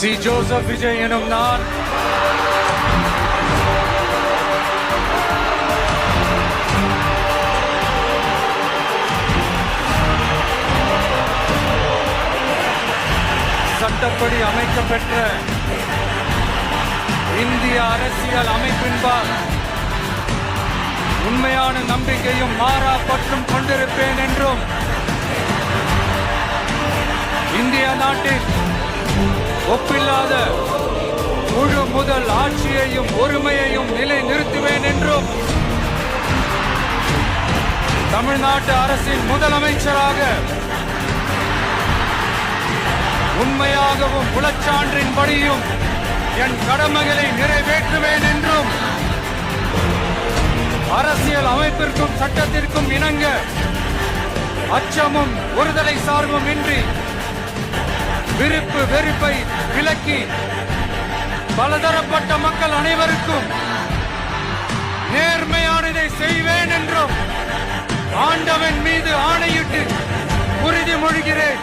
C. Joseph Vijay எனும் நான் சட்டப்படி அமைக்கப்பெற்ற இந்திய அரசியல் அமைப்பின்பால் உண்மையான நம்பிக்கையும் மாறா பற்றும் கொண்டிருப்பேன் என்றும் இந்திய நாட்டின் ஒப்பில்லாத முழு முதல் ஆட்சியையும் ஒருமையையும் நிலை நிறுத்துவேன் என்றும் தமிழ்நாட்டு அரசின் முதலமைச்சராக உண்மையாகவும் உளச்சான்றின்படியும் என் கடமைகளை நிறைவேற்றுவேன் என்றும் அரசியல் அமைப்பிற்கும் சட்டத்திற்கும் இணங்க அச்சமும் ஒருதலை சார்பும் இன்றி விருப்பு வெறுப்பை விலக்கி பலதரப்பட்ட மக்கள் அனைவருக்கும் நேர்மையானதை செய்வேன் என்றும் ஆண்டவன் மீது ஆணையிட்டு உறுதிமொழிகிறேன்.